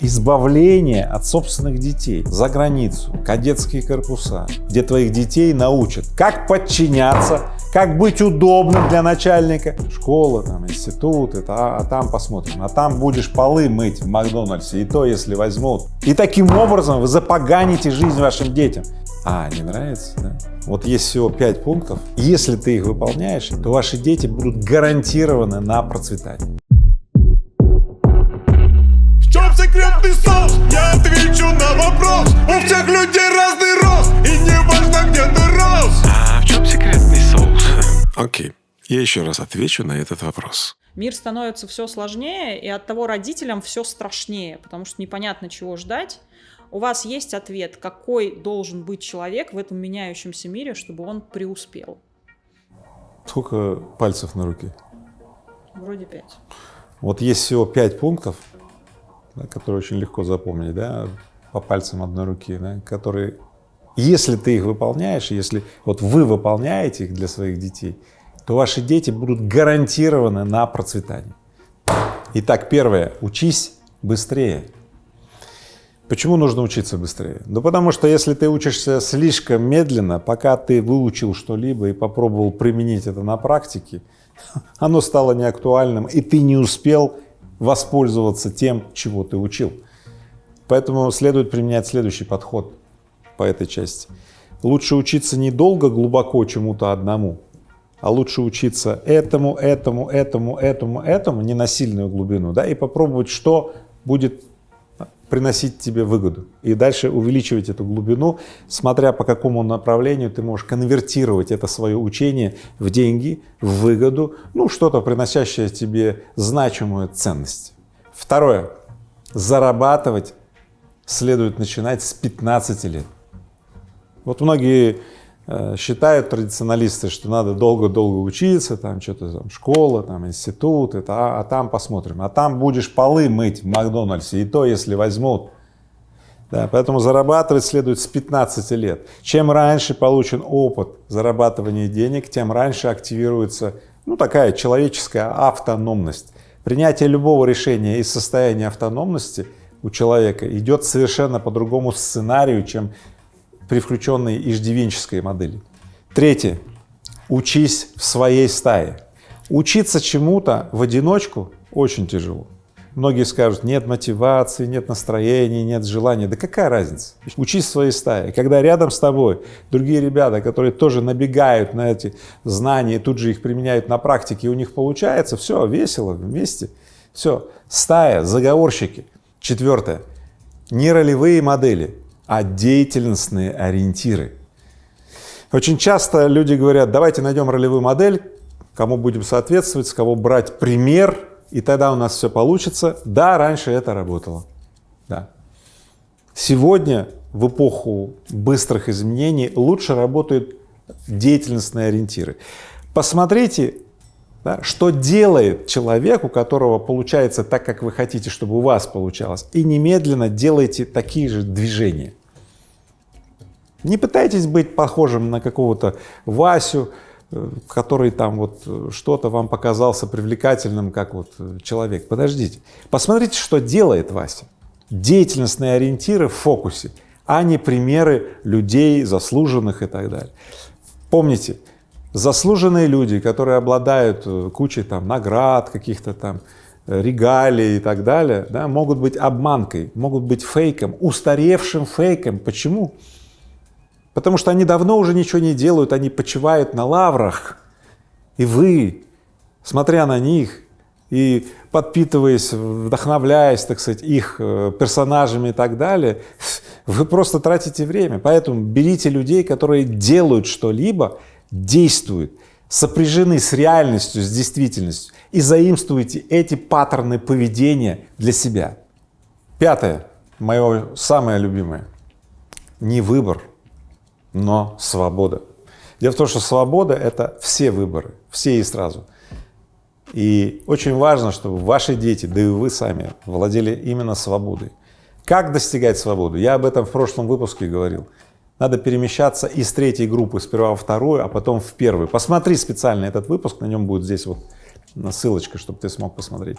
Избавление от собственных детей за границу, кадетские корпуса, где твоих детей научат, как подчиняться, как быть удобным для начальника. Школа, там, институт, а там посмотрим. А там будешь полы мыть в Макдональдсе, и то, если возьмут. И таким образом вы запоганите жизнь вашим детям. Не нравится, да? Вот есть всего 5 пунктов. Если ты их выполняешь, то ваши дети будут гарантированы на процветание. В чем секретный соус? Я отвечу на вопрос. У всех людей разный рост, и не важно, где ты рос. А в чем секретный соус? Окей, я еще раз отвечу на этот вопрос. Мир становится все сложнее, и оттого родителям все страшнее, потому что непонятно, чего ждать. У вас есть ответ, какой должен быть человек в этом меняющемся мире, чтобы он преуспел? Сколько пальцев на руке? Вроде 5. Вот есть всего 5 пунктов, да, которые очень легко запомнить, да, по пальцам одной руки, да, которые, если ты их выполняешь, если вот вы выполняете их для своих детей, то ваши дети будут гарантированы на процветание. Итак, первое. Учись быстрее. Почему нужно учиться быстрее? Да потому что если ты учишься слишком медленно, пока ты выучил что-либо и попробовал применить это на практике, оно стало неактуальным, и ты не успел воспользоваться тем, чего ты учил. Поэтому следует применять следующий подход по этой части. Лучше учиться недолго, глубоко чему-то одному, а лучше учиться этому, не на сильную глубину, да, и попробовать, что будет приносить тебе выгоду. И дальше увеличивать эту глубину, смотря по какому направлению ты можешь конвертировать это свое учение в деньги, в выгоду, что-то, приносящее тебе значимую ценность. Второе. Зарабатывать следует начинать с 15 лет. Вот многие считают, традиционалисты, что надо долго-долго учиться, там что-то там, школа, там институт, а там посмотрим. А там будешь полы мыть в Макдональдсе, и то, если возьмут. Да, поэтому зарабатывать следует с 15 лет. Чем раньше получен опыт зарабатывания денег, тем раньше активируется такая человеческая автономность. Принятие любого решения из состояния автономности у человека идет совершенно по другому сценарию, чем при включенной иждивенческой модели. Третье. Учись в своей стае. Учиться чему-то в одиночку очень тяжело. Многие скажут, нет мотивации, нет настроения, нет желания. Да какая разница? Учись в своей стае. Когда рядом с тобой другие ребята, которые тоже набегают на эти знания, и тут же их применяют на практике, и у них получается, все, весело, вместе. Все, стая, заговорщики. Четвертое. Не ролевые модели, а деятельностные ориентиры. Очень часто люди говорят, давайте найдем ролевую модель, кому будем соответствовать, с кого брать пример, и тогда у нас все получится. Да, раньше это работало. Да. Сегодня, в эпоху быстрых изменений, лучше работают деятельностные ориентиры. Посмотрите, да, что делает человек, у которого получается так, как вы хотите, чтобы у вас получалось, и немедленно делайте такие же движения. Не пытайтесь быть похожим на какого-то Васю, который там вот что-то вам показался привлекательным, как вот человек. Подождите, посмотрите, что делает Вася. Деятельностные ориентиры в фокусе, а не примеры людей, заслуженных и так далее. Помните, заслуженные люди, которые обладают кучей там наград, каких-то там регалий и так далее, да, могут быть обманкой, могут быть фейком, устаревшим фейком. Почему? Потому что они давно уже ничего не делают, они почивают на лаврах. И вы, смотря на них и подпитываясь, вдохновляясь, так сказать, их персонажами и так далее, вы просто тратите время. Поэтому берите людей, которые делают что-либо, действуют, сопряжены с реальностью, с действительностью, и заимствуйте эти паттерны поведения для себя. Пятое, мое самое любимое, не выбор, но свобода. Дело в том, что свобода — это все выборы, все и сразу. И очень важно, чтобы ваши дети, да и вы сами, владели именно свободой. Как достигать свободы? Я об этом в прошлом выпуске говорил. Надо перемещаться из третьей группы сперва во вторую, а потом в первую. Посмотри специально этот выпуск, на нем будет здесь вот ссылочка, чтобы ты смог посмотреть.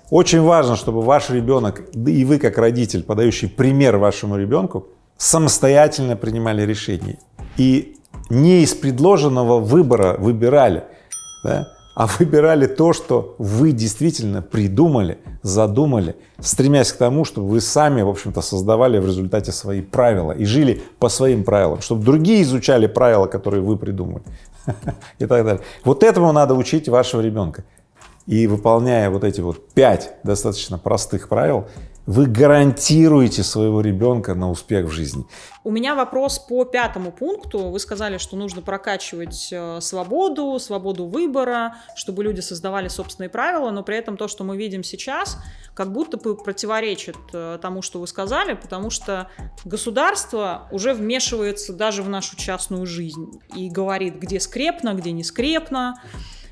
Очень важно, чтобы ваш ребенок, да и вы как родитель, подающий пример вашему ребенку, самостоятельно принимали решения и не из предложенного выбора выбирали, да, а выбирали то, что вы действительно придумали, задумали, стремясь к тому, чтобы вы сами, в общем-то, создавали в результате свои правила и жили по своим правилам, чтобы другие изучали правила, которые вы придумали и так далее. Вот этому надо учить вашего ребенка. И выполняя вот эти вот 5 достаточно простых правил, вы гарантируете своего ребенка на успех в жизни. У меня вопрос по 5 пункту. Вы сказали, что нужно прокачивать свободу выбора, чтобы люди создавали собственные правила, но при этом то, что мы видим сейчас, как будто бы противоречит тому, что вы сказали, потому что государство уже вмешивается даже в нашу частную жизнь и говорит, где скрепно, где не скрепно.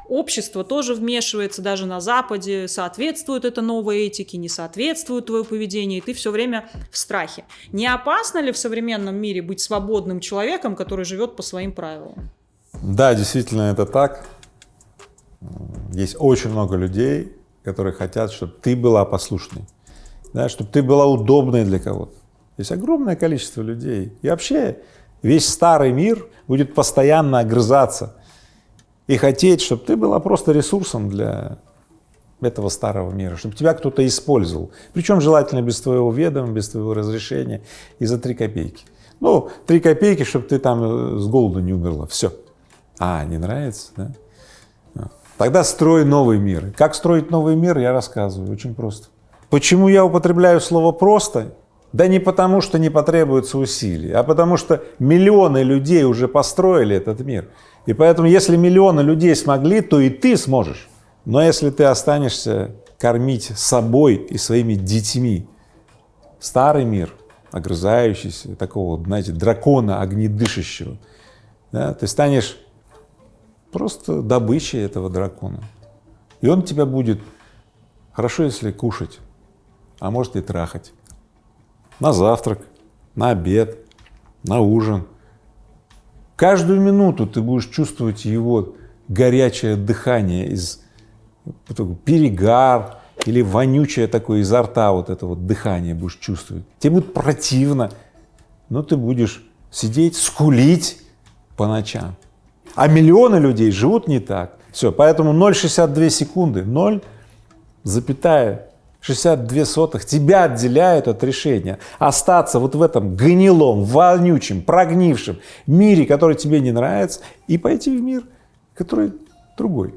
Общество тоже вмешивается, даже на Западе, соответствует это новой этике, не соответствует твое поведение, и ты все время в страхе. Не опасно ли в современном мире быть свободным человеком, который живет по своим правилам? Да, действительно, это так. Есть очень много людей, которые хотят, чтобы ты была послушной, да, чтобы ты была удобной для кого-то. Есть огромное количество людей. И вообще весь старый мир будет постоянно огрызаться и хотеть, чтобы ты была просто ресурсом для этого старого мира, чтобы тебя кто-то использовал. Причем желательно без твоего ведома, без твоего разрешения и за 3 копейки. Ну, 3 копейки, чтобы ты там с голоду не умерла. Все. Не нравится, да? Тогда строй новый мир. Как строить новый мир, я рассказываю. Очень просто. Почему я употребляю слово «просто»? Да не потому, что не потребуется усилий, а потому что миллионы людей уже построили этот мир. И поэтому, если миллионы людей смогли, то и ты сможешь. Но если ты останешься кормить собой и своими детьми старый мир, огрызающийся, такого, знаете, дракона огнедышащего, да, ты станешь просто добычей этого дракона. И он тебя будет, хорошо, если кушать, а может и трахать. На завтрак, на обед, на ужин. Каждую минуту ты будешь чувствовать его горячее дыхание, перегар или вонючее такое изо рта, вот это вот дыхание будешь чувствовать. Тебе будет противно, но ты будешь сидеть, скулить по ночам. А миллионы людей живут не так. Все, поэтому 0,62 секунды, 0,62 тебя отделяют от решения остаться вот в этом гнилом, вонючем, прогнившем мире, который тебе не нравится, и пойти в мир, который другой,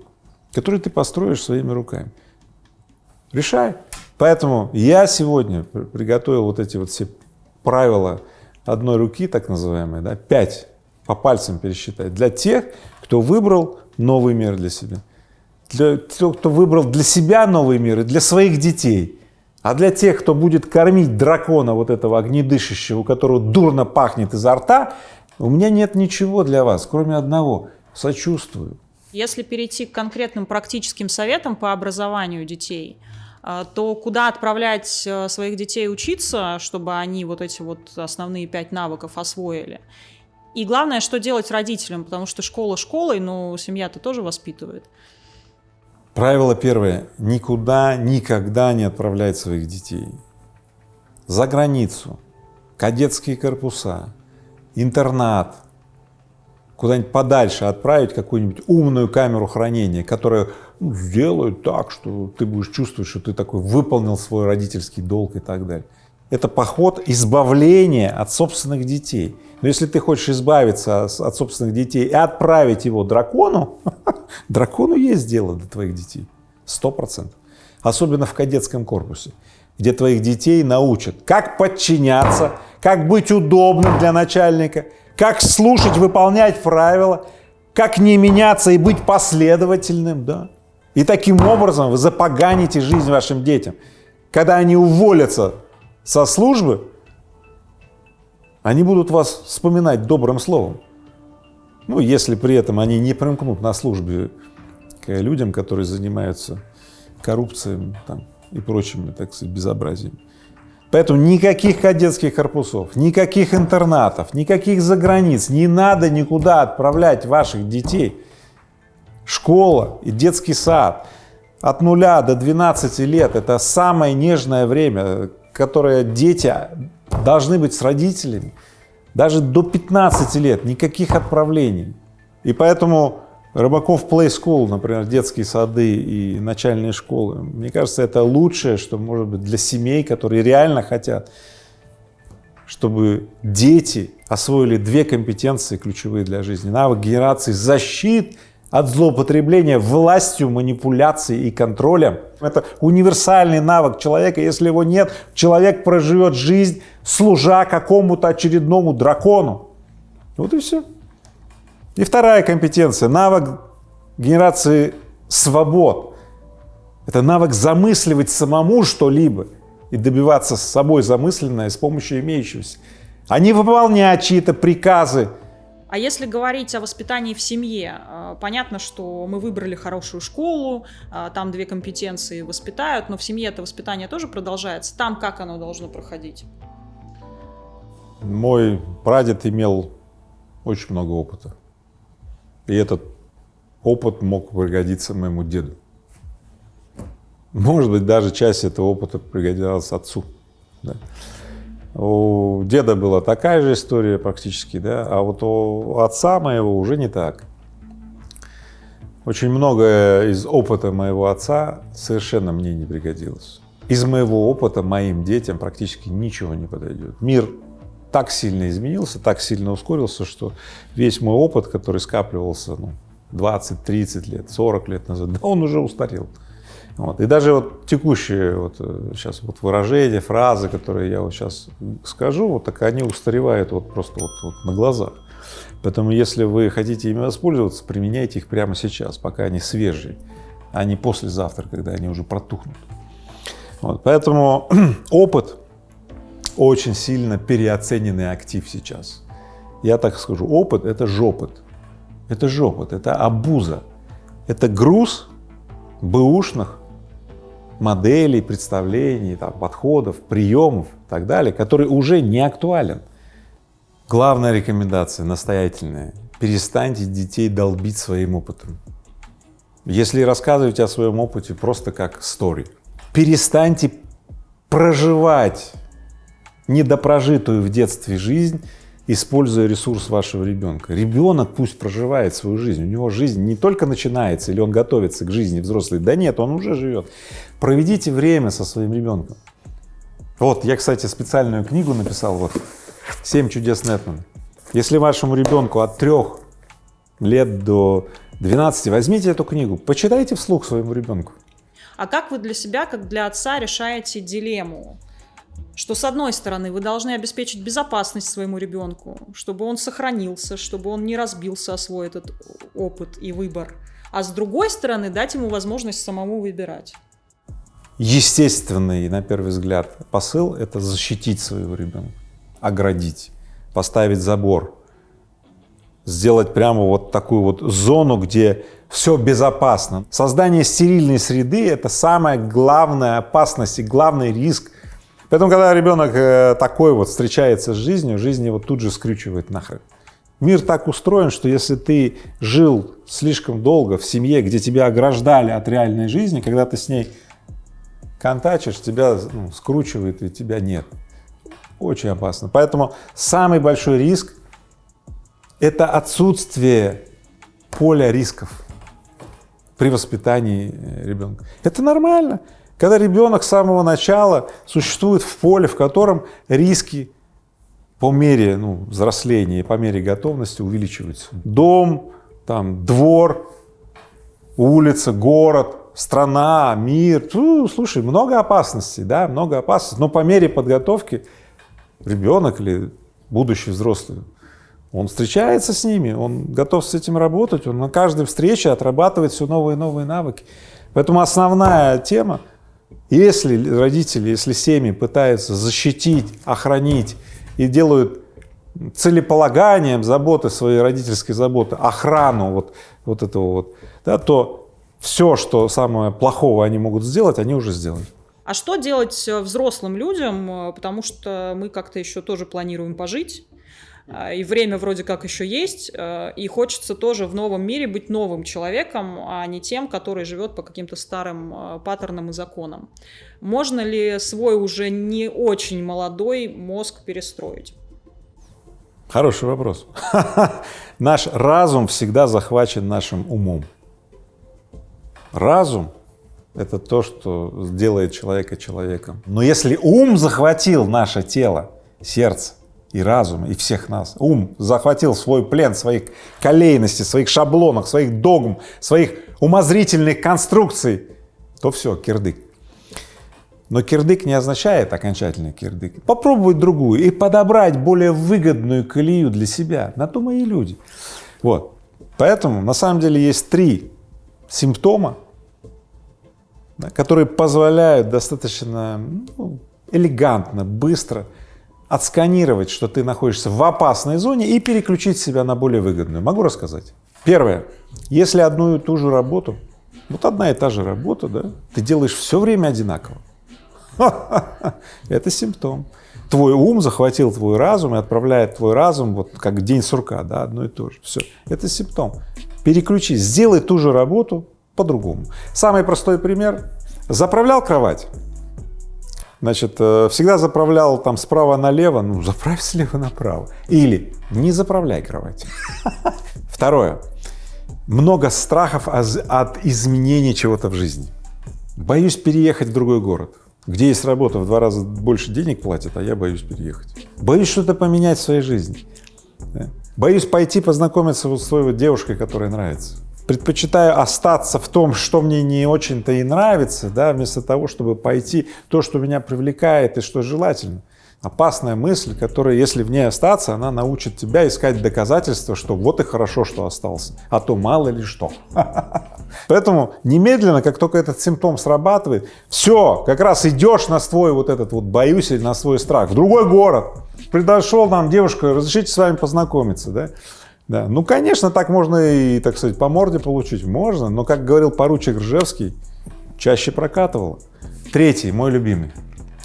который ты построишь своими руками. Решай. Поэтому я сегодня приготовил вот эти вот все правила одной руки, так называемые, да, 5 по пальцам пересчитать, для тех, кто выбрал новый мир для себя. Для тех, кто выбрал для себя новый мир и для своих детей, а для тех, кто будет кормить дракона вот этого огнедышащего, у которого дурно пахнет изо рта, у меня нет ничего для вас, кроме одного — сочувствую. Если перейти к конкретным практическим советам по образованию детей, то куда отправлять своих детей учиться, чтобы они вот эти вот основные 5 навыков освоили? И главное, что делать родителям, потому что школа школой, но семья-то тоже воспитывает. Правило первое: никуда, никогда не отправлять своих детей за границу, кадетские корпуса, интернат, куда-нибудь подальше отправить какую-нибудь умную камеру хранения, которая сделает так, что ты будешь чувствовать, что ты такой выполнил свой родительский долг и так далее. Это поход избавления от собственных детей. Но если ты хочешь избавиться от собственных детей и отправить его дракону, дракону есть дело до твоих детей, 100%. Особенно в кадетском корпусе, где твоих детей научат, как подчиняться, как быть удобным для начальника, как слушать, выполнять правила, как не меняться и быть последовательным, да. И таким образом вы запоганите жизнь вашим детям. Когда они уволятся со службы, они будут вас вспоминать добрым словом. Ну, если при этом они не примкнут на службе к людям, которые занимаются коррупцией там, и прочими, так сказать, безобразиями. Поэтому никаких кадетских корпусов, никаких интернатов, никаких заграниц, не надо никуда отправлять ваших детей. Школа и детский сад От 0 до 12 лет – это самое нежное время, которое дети должны быть с родителями. Даже до 15 лет никаких отправлений. И поэтому Рыбаков Play School, например, детские сады и начальные школы, мне кажется, это лучшее, что может быть для семей, которые реально хотят, чтобы дети освоили 2 компетенции ключевые для жизни. Навык генерации защит от злоупотребления властью, манипуляцией и контролем. Это универсальный навык человека. Если его нет, человек проживет жизнь, служа какому-то очередному дракону. Вот и все. И вторая компетенция – навык генерации свобод. Это навык замысливать самому что-либо и добиваться с собой замысленное с помощью имеющегося, а не выполнять чьи-то приказы. А если говорить о воспитании в семье, понятно, что мы выбрали хорошую школу, там 2 компетенции воспитают, но в семье это воспитание тоже продолжается. Там как оно должно проходить? Мой прадед имел очень много опыта. И этот опыт мог пригодиться моему деду. Может быть, даже часть этого опыта пригодилась отцу. Да. У деда была такая же история практически, да, а вот у отца моего уже не так. Очень многое из опыта моего отца совершенно мне не пригодилось. Из моего опыта моим детям практически ничего не подойдет. Мир так сильно изменился, так сильно ускорился, что весь мой опыт, который скапливался 20, 30 лет, 40 лет назад, да, он уже устарел. Вот. И даже вот текущие вот сейчас вот выражения, фразы, которые я вот сейчас скажу, вот так они устаревают вот просто вот на глазах. Поэтому если вы хотите ими воспользоваться, применяйте их прямо сейчас, пока они свежие, а не послезавтра, когда они уже протухнут. Вот. Поэтому опыт очень сильно переоцененный актив сейчас. Я так скажу, опыт — это жопыт. Это жопыт, это обуза, это груз бэушных моделей, представлений, там, подходов, приемов и так далее, который уже не актуален. Главная рекомендация, настоятельная: перестаньте детей долбить своим опытом. Если рассказываете о своем опыте просто как story, перестаньте проживать недопрожитую в детстве жизнь, используя ресурс вашего ребенка. Ребенок пусть проживает свою жизнь, у него жизнь не только начинается или он готовится к жизни взрослой, да нет, он уже живет. Проведите время со своим ребенком. Вот, я, кстати, специальную книгу написал, вот, «7 чудес Нетмана». Если вашему ребенку от 3 лет до 12, возьмите эту книгу, почитайте вслух своему ребенку. А как вы для себя, как для отца, решаете дилемму? Что, с одной стороны, вы должны обеспечить безопасность своему ребенку, чтобы он сохранился, чтобы он не разбился о свой этот опыт и выбор, а с другой стороны, дать ему возможность самому выбирать. Естественный, на первый взгляд, посыл — это защитить своего ребенка, оградить, поставить забор, сделать прямо вот такую вот зону, где все безопасно. Создание стерильной среды — это самая главная опасность и главный риск. Поэтому, когда ребенок такой вот встречается с жизнью, жизнь его тут же скрючивает нахрен. Мир так устроен, что если ты жил слишком долго в семье, где тебя ограждали от реальной жизни, когда ты с ней контачишь, тебя скручивает и тебя нет. Очень опасно. Поэтому самый большой риск — это отсутствие поля рисков при воспитании ребенка. Это нормально. Когда ребенок с самого начала существует в поле, в котором риски по мере взросления и по мере готовности увеличиваются. Дом, там, двор, улица, город, страна, мир. Слушай, много опасностей, да, много опасностей. Но по мере подготовки ребенок или будущий взрослый, он встречается с ними, он готов с этим работать, он на каждой встрече отрабатывает все новые и новые навыки. Поэтому основная тема: если родители, если семьи пытаются защитить, охранить и делают целеполаганием заботы, своей родительской заботы, охрану вот этого вот, да, то все, что самое плохого они могут сделать, они уже сделали. А что делать взрослым людям, потому что мы как-то еще тоже планируем пожить, и время вроде как еще есть, и хочется тоже в новом мире быть новым человеком, а не тем, который живет по каким-то старым паттернам и законам. Можно ли свой уже не очень молодой мозг перестроить? Хороший вопрос. Наш разум всегда захвачен нашим умом. Разум — это то, что делает человека человеком. Но если ум захватил наше тело, сердце и разум, и всех нас, ум захватил свой плен своих колейностей, своих шаблонов, своих догм, своих умозрительных конструкций, то все, кирдык. Но кирдык не означает окончательный кирдык. Попробовать другую и подобрать более выгодную колею для себя. На то мы и люди. Вот. Поэтому на самом деле есть 3 симптома, да, которые позволяют достаточно элегантно, быстро отсканировать, что ты находишься в опасной зоне, и переключить себя на более выгодную. Могу рассказать? Первое. Если одну и ту же работу, вот одна и та же работа, да, ты делаешь все время одинаково. Это симптом. Твой ум захватил твой разум и отправляет твой разум вот как день сурка, да, одно и то же. Все. Это симптом. Переключись, сделай ту же работу по-другому. Самый простой пример. Заправлял кровать. Значит, всегда заправлял там справа налево, ну, заправь слева направо. Или не заправляй кровать. Второе. Много страхов от изменения чего-то в жизни. Боюсь переехать в другой город, где есть работа, в 2 раза больше денег платят, а я боюсь переехать. Боюсь что-то поменять в своей жизни. Да? Боюсь пойти познакомиться вот с той вот девушкой, которая нравится. Предпочитаю остаться в том, что мне не очень-то и нравится, да, вместо того, чтобы пойти то, что меня привлекает и что желательно. Опасная мысль, которая, если в ней остаться, она научит тебя искать доказательства, что вот и хорошо, что остался, а то мало ли что. Поэтому немедленно, как только этот симптом срабатывает, все, как раз идешь на свой вот этот вот боюсь или на свой страх, в другой город. Пришел нам девушка, разрешите с вами познакомиться, да? Да. Ну, конечно, так можно и, так сказать, по морде получить, можно, но, как говорил поручик Ржевский, чаще прокатывало. 3, мой любимый,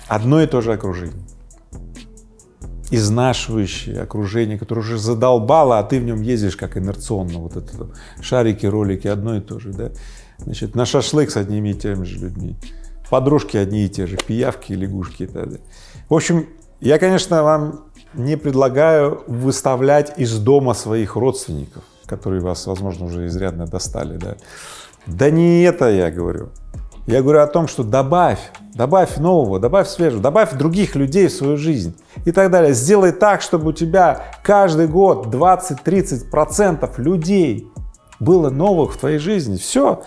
одно и то же окружение. Изнашивающее окружение, которое уже задолбало, а ты в нем ездишь как инерционно, вот это шарики, ролики, одно и то же, да? Значит, на шашлык с одними и теми же людьми, подружки одни и те же, пиявки, лягушки и так далее. В общем, я, конечно, вам не предлагаю выставлять из дома своих родственников, которые вас, возможно, уже изрядно достали, да? Да не это я говорю. Я говорю о том, что добавь нового, добавь свежего, добавь других людей в свою жизнь и так далее. Сделай так, чтобы у тебя каждый год 20-30% людей было новых в твоей жизни. Все.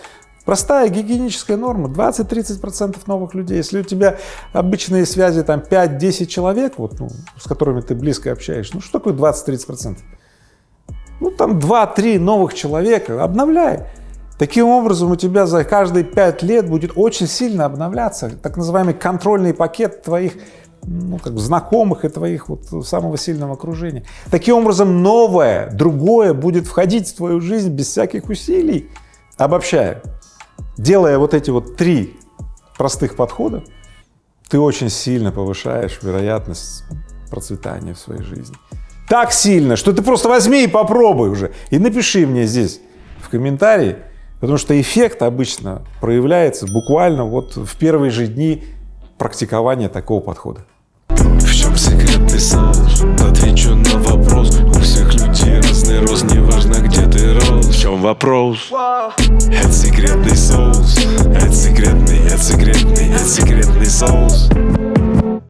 Простая гигиеническая норма, 20-30% новых людей. Если у тебя обычные связи там 5-10 человек, вот, ну, с которыми ты близко общаешься, ну что такое 20-30%? Ну там 2-3 новых человека, обновляй. Таким образом, у тебя за каждые 5 лет будет очень сильно обновляться так называемый контрольный пакет твоих, ну, как бы знакомых и твоих вот самого сильного окружения. Таким образом, новое, другое будет входить в твою жизнь без всяких усилий. Обобщая, делая вот эти вот 3 простых подхода, ты очень сильно повышаешь вероятность процветания в своей жизни. Так сильно, что ты просто возьми и попробуй уже. И напиши мне здесь в комментарии, потому что эффект обычно проявляется буквально вот в первые же дни практикования такого подхода. В чем секретный соус? Отвечу на вопрос. У всех людей разный рост, неважно где ты рос. В чем вопрос? Это секретный соус. Это секретный соус.